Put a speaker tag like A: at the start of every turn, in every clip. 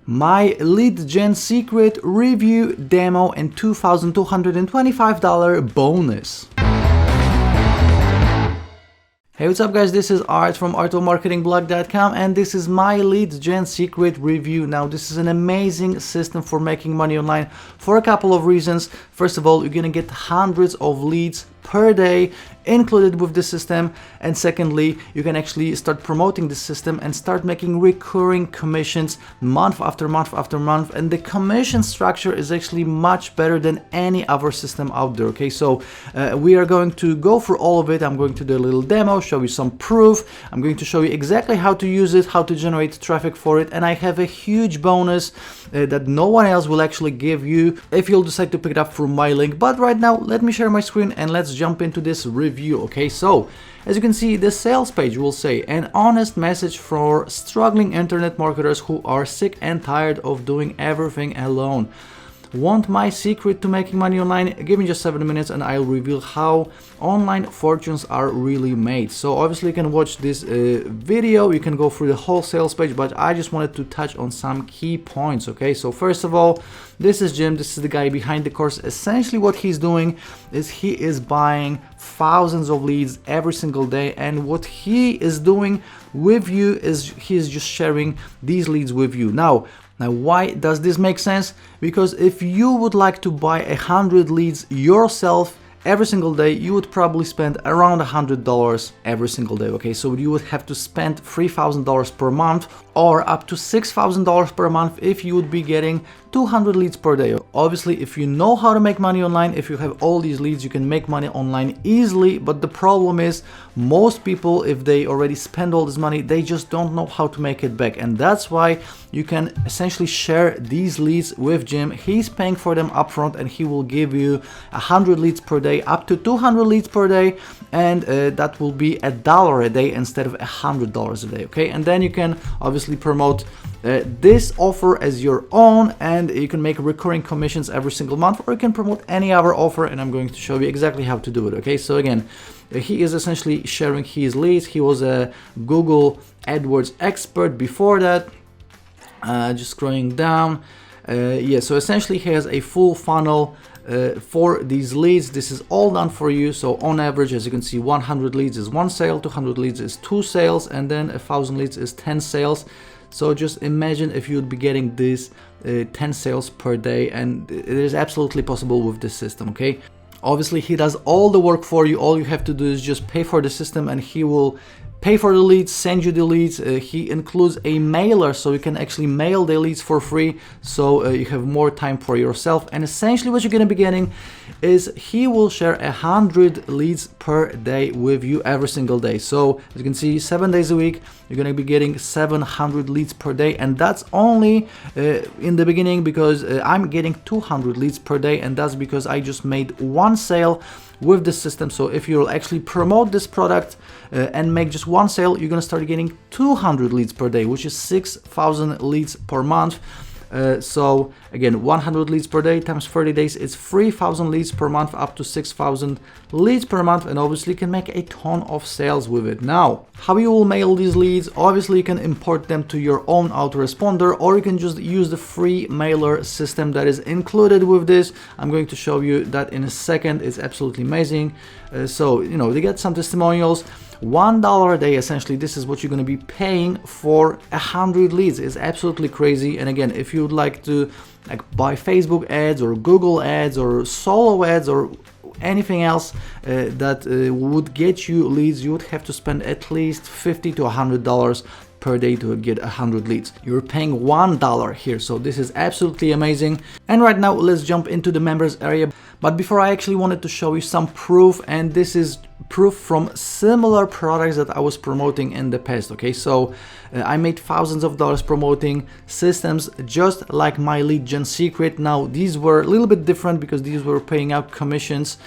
A: My LeadGen Secret review demo and $2,225 bonus. Hey, what's up guys, this is Art from artofmarketingblog.com and this is my LeadGen Secret review. Now this is an amazing system for making money online for a couple of reasons. First of all, you're gonna get hundreds of leads per day included with the system, and secondly, you can actually start promoting the system and start making recurring commissions month after month after month, and the commission structure is actually much better than any other system out there. Okay, so we are going to go through all of it. I'm going to do a little demo, show you some proof. I'm going to show you exactly how to use it, how to generate traffic for it, and I have a huge bonus that no one else will actually give you if you'll decide to pick it up through my link. But right now, let me share my screen and let's jump into this review. Okay, so as you can see, the sales page will say an honest message for struggling internet marketers who are sick and tired of doing everything alone. Want my secret to making money online? Give me just 7 minutes and I'll reveal how online fortunes are really made. So obviously you can watch this video, you can go through the whole sales page, but I just wanted to touch on some key points. Okay, so first of all, this is Jim, this is the guy behind the course. Essentially what he's doing is he is buying thousands of leads every single day, and what he is doing with you is he's just sharing these leads with you. Now why does this make sense? Because if you would like to buy 100 leads yourself every single day, you would probably spend around $100 every single day. Okay, so you would have to spend $3,000 per month or up to $6,000 per month if you would be getting 200 leads per day. Obviously, if you know how to make money online, if you have all these leads, you can make money online easily. But the problem is, most people, if they already spend all this money, they just don't know how to make it back. And that's why you can essentially share these leads with Jim. He's paying for them upfront and he will give you 100 leads per day, up to 200 leads per day. And that will be $1 a day instead of $100 a day. Okay, and then you can obviously promote this offer as your own, and you can make recurring commissions every single month, or you can promote any other offer, and I'm going to show you exactly how to do it. Okay, so again, he is essentially sharing his leads. He was a Google AdWords expert before that. Just scrolling down, yeah, so essentially he has a full funnel for these leads. This is all done for you. So on average, as you can see, 100 leads is 1 sale, 200 leads is 2 sales, and then 1,000 leads is 10 sales. So just imagine if you would be getting this 10 sales per day, and it is absolutely possible with this system. Okay, obviously he does all the work for you. All you have to do is just pay for the system and he will pay for the leads, send you the leads. He includes a mailer, so you can actually mail the leads for free, so you have more time for yourself. And essentially what you're going to be getting is he will share 100 leads per day with you every single day. So as you can see, 7 days a week, you're going to be getting 700 leads per day, and that's only in the beginning, because I'm getting 200 leads per day, and that's because I just made 1 sale with the system. So if you'll actually promote this product and make just 1 sale, you're gonna start getting 200 leads per day, which is 6,000 leads per month. So again, 100 leads per day times 30 days, it's 3,000 leads per month, up to 6,000 leads per month, and obviously you can make a ton of sales with it. Now, how you will mail these leads? Obviously you can import them to your own autoresponder, or you can just use the free mailer system that is included with this. I'm going to show you that in a second. It's absolutely amazing. So, you know, they get some testimonials. $1 a day, essentially, this is what you're going to be paying for 100 leads. Is absolutely crazy. And again, if you would like to buy Facebook ads or Google ads or solo ads or anything else that would get you leads, you would have to spend at least $50 to $100 per day to get 100 leads. You're paying $1 here, so this is absolutely amazing. And right now, let's jump into the members area. But before, I actually wanted to show you some proof, and this is proof from similar products that I was promoting in the past. Okay, so I made thousands of dollars promoting systems just like My LeadGen Secret. Now these were a little bit different because these were paying out commissions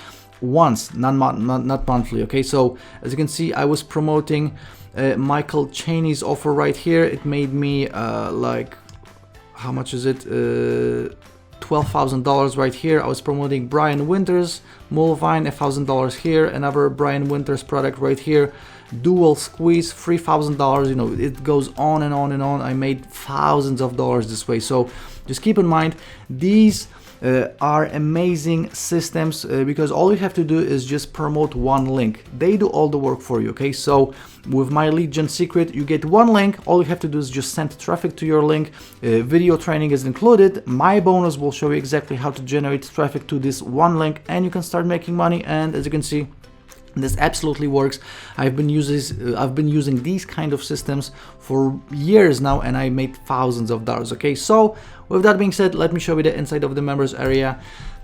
A: once, not monthly. Okay, so as you can see, I was promoting Michael Cheney's offer right here. It made me like, how much is it? $12,000 right here. I was promoting Brian Winters Mullvine, $1,000 here. Another Brian Winters product right here, dual squeeze, $3,000. You know, it goes on and on and on. I made thousands of dollars this way. So just keep in mind, these are amazing systems because all you have to do is just promote one link. They do all the work for you. Okay, so with My LeadGen Secret, you get one link. All you have to do is just send traffic to your link. Video training is included. My bonus will show you exactly how to generate traffic to this one link, and you can start making money. And as you can see, this absolutely works. I've been using these kind of systems for years now, and I made thousands of dollars. Okay, so with that being said, let me show you the inside of the members area.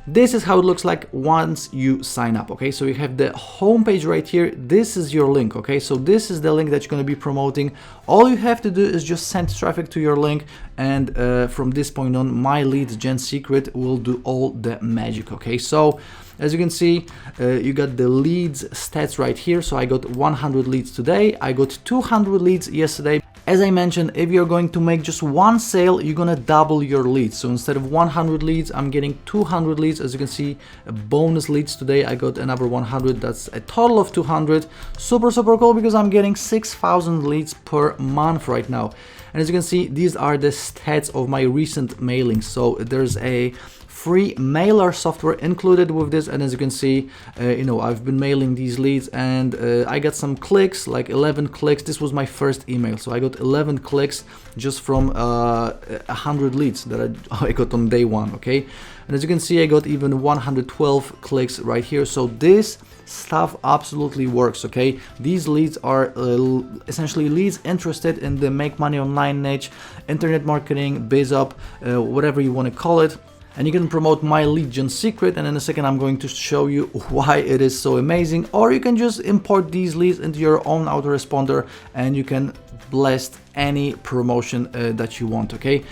A: This is how it looks like once you sign up. Okay, so you have the home page right here. This is your link. Okay, so this is the link that you're going to be promoting. All you have to do is just send traffic to your link, and from this point on, My LeadGen Secret will do all the magic. Okay, so as you can see, you got the leads stats right here. So I got 100 leads today. I got 200 leads yesterday. As I mentioned, if you're going to make just one sale, you're gonna double your leads. So instead of 100 leads, I'm getting 200 leads. As you can see, bonus leads today, I got another 100. That's a total of 200. Super cool, because I'm getting 6,000 leads per month right now. And as you can see, these are the stats of my recent mailings. So there's a free mailer software included with this, and as you can see, you know, I've been mailing these leads, and I got some clicks, like 11 clicks. This was my first email, so I got 11 clicks just from 100 leads that I got on day one. Okay, and as you can see, I got even 112 clicks right here. So this stuff absolutely works. Okay, these leads are essentially leads interested in the make money online niche, internet marketing, biz up, whatever you want to call it. And you can promote My LeadGen Secret, and in a second I'm going to show you why it is so amazing. Or you can just import these leads into your own autoresponder, and you can blast any promotion that you want. Okay,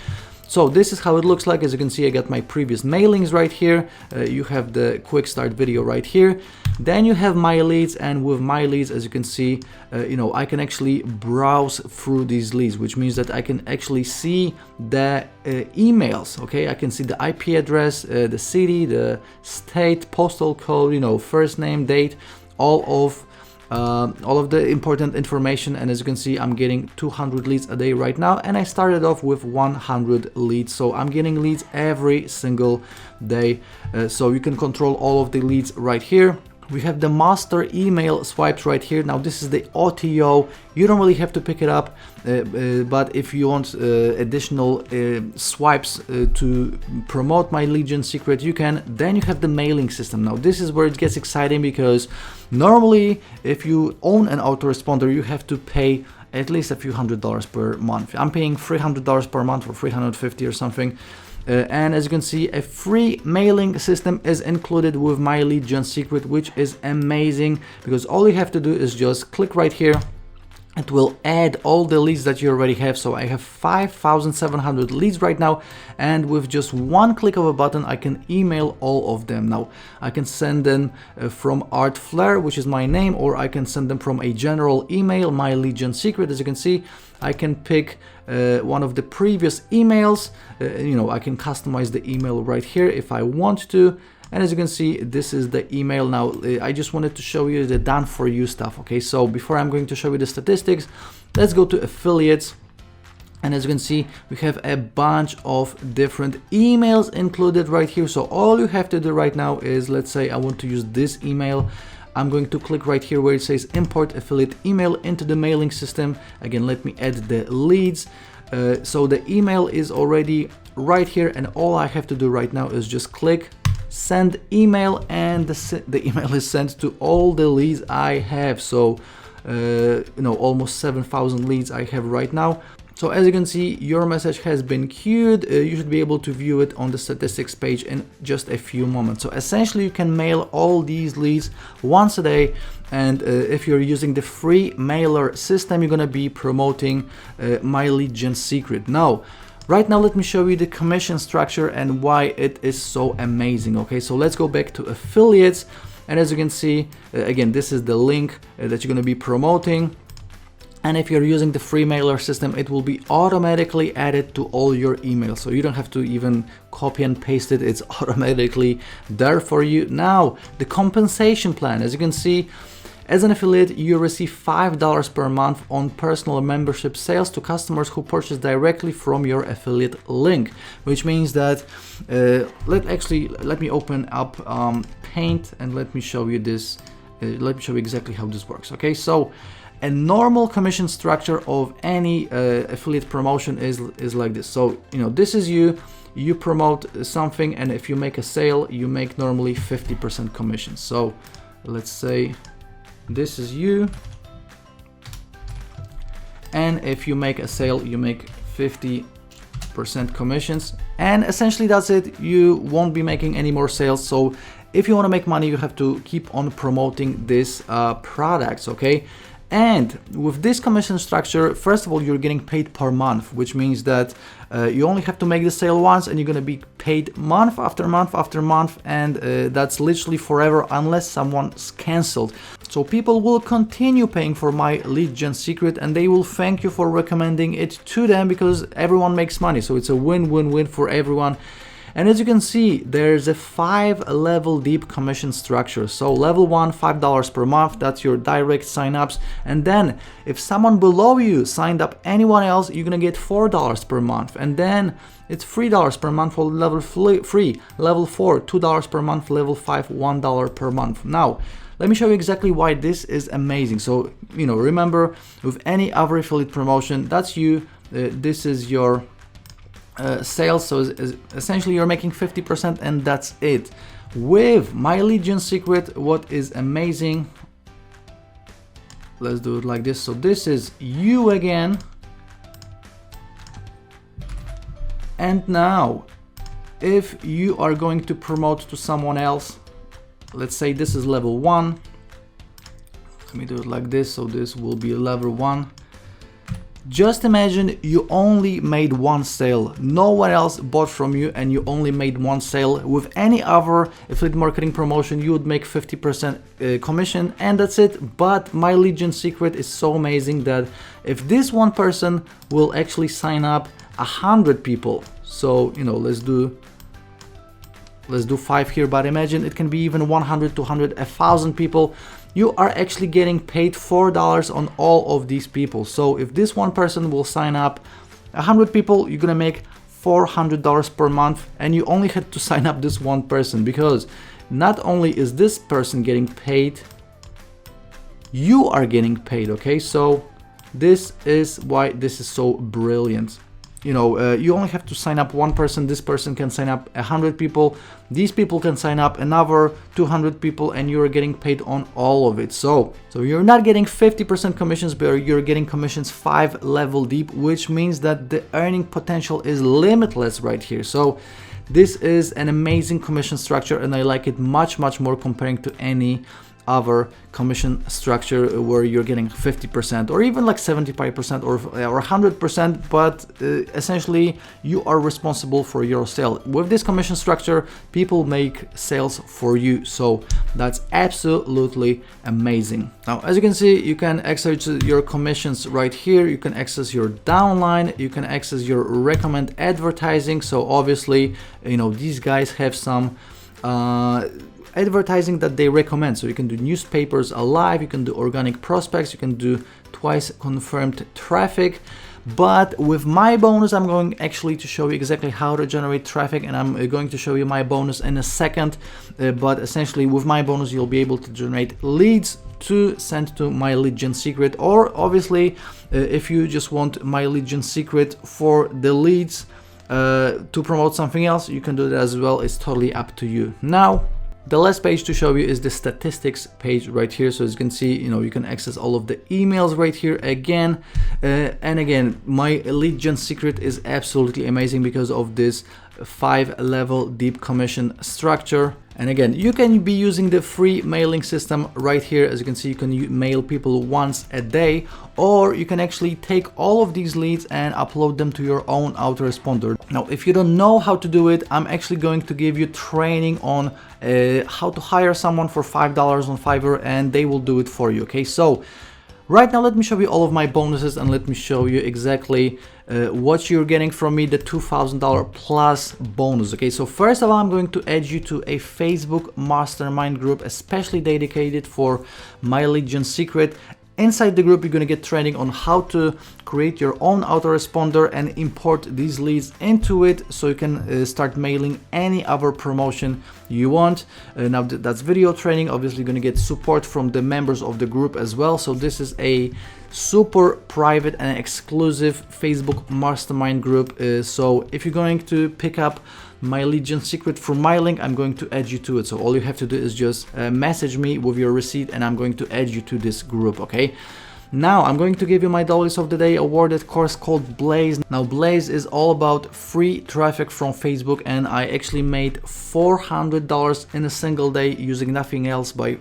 A: so this is how it looks like. As you can see, I got my previous mailings right here. You have the quick start video right here. Then you have my leads, and with my leads, as you can see, you know, I can actually browse through these leads, which means that I can actually see the emails. Okay, I can see the IP address, the city, the state, postal code, you know, first name, date, all of the important information. And as you can see, I'm getting 200 leads a day right now, and I started off with 100 leads, so I'm getting leads every single day. So you can control all of the leads right here. We have the master email swipes right here. Now this is the OTO. You don't really have to pick it up, but if you want additional swipes to promote My LeadGen Secret, you can. Then you have the mailing system. Now this is where it gets exciting, because normally if you own an autoresponder, you have to pay at least a few $100s per month. I'm paying $300 per month, or $350 or something. And as you can see, a free mailing system is included with My LeadGen Secret, which is amazing, because all you have to do is just click right here. It will add all the leads that you already have. So I have 5,700 leads right now, and with just one click of a button, I can email all of them. Now I can send them from Art Flair, which is my name, or I can send them from a general email, My LeadGen Secret. As you can see, I can pick one of the previous emails. You know, I can customize the email right here if I want to. And as you can see, this is the email. Now, I just wanted to show you the done for you stuff. Okay, so before I'm going to show you the statistics, let's go to affiliates. And as you can see, we have a bunch of different emails included right here. So all you have to do right now is, let's say I want to use this email. I'm going to click right here where it says import affiliate email into the mailing system. Again, let me add the leads. So the email is already right here, and all I have to do right now is just click send email, and the email is sent to all the leads I have. So you know, almost 7,000 leads I have right now. So as you can see, your message has been queued. You should be able to view it on the statistics page in just a few moments. So essentially, you can mail all these leads once a day. And if you're using the free mailer system, you're gonna be promoting My LeadGen Secret. Now, right now, let me show you the commission structure and why it is so amazing. Okay, so let's go back to affiliates. And as you can see, again, this is the link that you're gonna be promoting. And if you're using the free mailer system, it will be automatically added to all your emails. So you don't have to even copy and paste it. It's automatically there for you. Now, the compensation plan, as you can see, As an affiliate, you receive $5 per month on personal membership sales to customers who purchase directly from your affiliate link, which means that let me open up Paint and let me show you this. Let me show you exactly how this works. Okay, so a normal commission structure of any affiliate promotion is like this. So this is you promote something, and if you make a sale, you make normally 50% commission. So let's say this is you, and if you make a sale, you make 50% commissions, and essentially that's it. You won't be making any more sales. So if you want to make money, you have to keep on promoting these products, okay? And with this commission structure, first of all, you're getting paid per month, which means that you only have to make the sale once, and you're going to be paid month after month after month, and that's literally forever unless someone's canceled. So people will continue paying for My LeadGen Secret, and they will thank you for recommending it to them because everyone makes money. So it's a win-win-win for everyone. And as you can see, there's a 5-level deep commission structure. So level 1, $5 per month, that's your direct signups. And then if someone below you signed up anyone else, you're gonna get $4 per month. And then it's $3 per month for level 3, level 4, $2 per month, level 5, $1 per month. Now, let me show you exactly why this is amazing. So, remember, with any other affiliate promotion, that's you, this is your sales, so essentially you're making 50% and that's it. With My LeadGen Secret, what is amazing, let's do it like this. So this is you again, and now if you are going to promote to someone else, let's say this is level 1, let me do it like this, so this will be level 1. Just imagine you only made one sale, no one else bought from you, and you only made one sale. With any other affiliate marketing promotion, you would make 50% commission, and that's it. But My LeadGen Secret is so amazing that if this one person will actually sign up 100 people, so let's do 5 here, but imagine it can be even 100, 200, 1,000 people. You are actually getting paid $4 on all of these people. So if this one person will sign up 100 people, you're gonna make $400 per month, and you only had to sign up this one person, because not only is this person getting paid, you are getting paid, okay? So this is why this is so brilliant. You only have to sign up one person. This person can sign up 100 people. These people can sign up another 200 people, and you're getting paid on all of it. So you're not getting 50% commissions, but you're getting commissions 5 level deep, which means that the earning potential is limitless right here. So this is an amazing commission structure, and I like it much more comparing to any other commission structure where you're getting 50% or even like 75% or 100%, but essentially you are responsible for your sale. With this commission structure, people make sales for you, so that's absolutely amazing. Now, as you can see, you can access your commissions right here. You can access your downline, you can access your recommend advertising. So obviously, these guys have some advertising that they recommend. So you can do newspapers alive, you can do organic prospects, you can do twice confirmed traffic. But with my bonus, I'm going actually to show you exactly how to generate traffic, and I'm going to show you my bonus in a second. But essentially with my bonus, you'll be able to generate leads to send to My LeadGen Secret, or obviously if you just want My LeadGen Secret for the leads to promote something else, you can do that as well. It's totally up to you. Now, the last page to show you is the statistics page right here. So as you can see, you can access all of the emails right here again. And again, My LeadGen Secret is absolutely amazing because of this 5-level deep commission structure. And again, you can be using the free mailing system right here. As you can see, you can mail people once a day, or you can actually take all of these leads and upload them to your own autoresponder. Now, if you don't know how to do it, I'm actually going to give you training on how to hire someone for $5 on Fiverr, and they will do it for you. Okay, so Right now, let me show you all of my bonuses and let me show you exactly what you're getting from me, the $2,000 plus bonus. Okay, so first of all, I'm going to add you to a Facebook mastermind group, especially dedicated for My LeadGen Secret. Inside the group, you're going to get training on how to create your own autoresponder and import these leads into it so you can start mailing any other promotion you want. Now that's video training. Obviously, you're going to get support from the members of the group as well. So this is a super private and exclusive Facebook mastermind group. So if you're going to pick up My LeadGen Secret from my link, I'm going to add you to it. So all you have to do is just message me with your receipt and I'm going to add you to this group, okay? Now I'm going to give you my Dollars of the Day awarded course called Blaze. Now Blaze is all about free traffic from Facebook, and I actually made $400 in a single day using nothing else but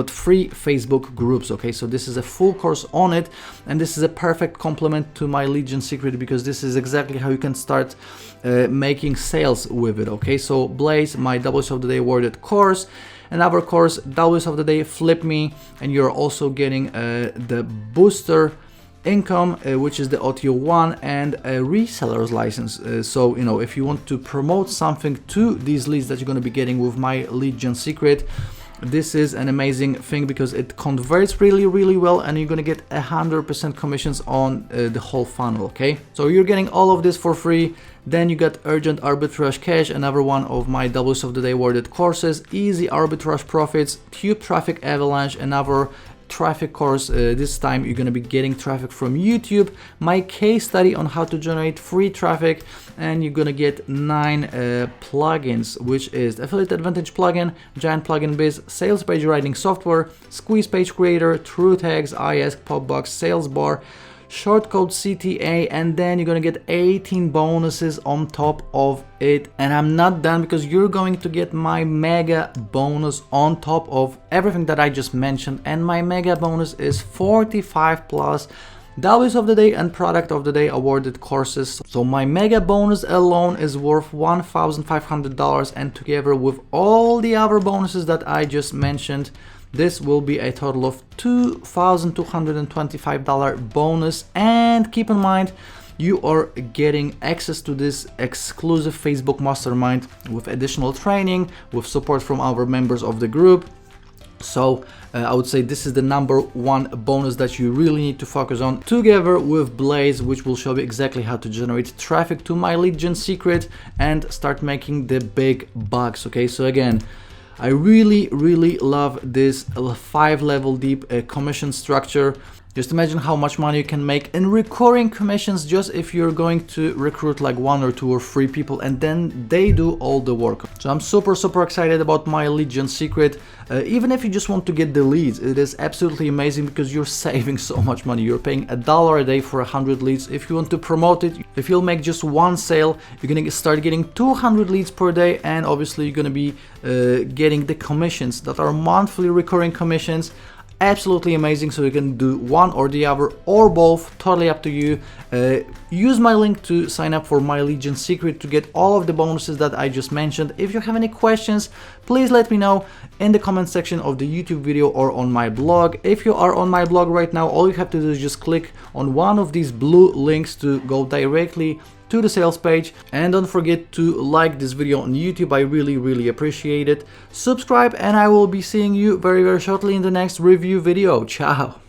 A: free Facebook groups. Okay, so this is a full course on it, and this is a perfect complement to My LeadGen Secret because this is exactly how you can start making sales with it. Okay, so Blaze, my Dollars of the Day awarded course. Another course, Dollars of the Day, Flip Me, and you're also getting the booster income, which is the OTO1 and a reseller's license. So, you know, if you want to promote something to these leads that you're going to be getting with My LeadGen Secret, this is an amazing thing because it converts really well, and you're going to get 100% commissions on the whole funnel. Okay, so you're getting all of this for free. Then you got Urgent Arbitrage Cash, another one of my Dollars of the Day awarded courses, Easy Arbitrage Profits, Tube Traffic Avalanche, another traffic course. This time you're going to be getting traffic from YouTube, my case study on how to generate free traffic, and you're going to get 9 plugins, which is Affiliate Advantage plugin, Giant Plugin Biz, Sales Page Writing Software, Squeeze Page Creator, True Tags, iAsk, Popbox, Sales Bar, Shortcode CTA, and then you're gonna get 18 bonuses on top of it. And I'm not done, because you're going to get my mega bonus on top of everything that I just mentioned, and my mega bonus is 45 plus Dollars of the Day and Product of the Day awarded courses. So my mega bonus alone is worth $1,500, and together with all the other bonuses that I just mentioned, this will be a total of $2,225 bonus. And keep in mind, you are getting access to this exclusive Facebook mastermind with additional training, with support from our members of the group. So I would say this is the #1 bonus that you really need to focus on, together with Blaze, which will show you exactly how to generate traffic to My LeadGen Secret and start making the big bucks. Okay, so again, I really love this 5-level deep commission structure. Just imagine how much money you can make in recurring commissions just if you're going to recruit like 1 or 2 or 3 people and then they do all the work. So I'm super excited about My LeadGen Secret. Even if you just want to get the leads, it is absolutely amazing because you're saving so much money. You're paying $1 a day for 100 leads. If you want to promote it, if you'll make just 1 sale, you're gonna start getting 200 leads per day, and obviously you're gonna be getting the commissions that are monthly recurring commissions. Absolutely amazing. So you can do one or the other or both, totally up to you. Use my link to sign up for My LeadGen Secret to get all of the bonuses that I just mentioned. If you have any questions, please let me know in the comment section of the YouTube video or on my blog. If you are on my blog right now, all you have to do is just click on one of these blue links to go directly to the sales page. And don't forget to like this video on YouTube. I really appreciate it. Subscribe, and I will be seeing you very shortly in the next review video. Ciao.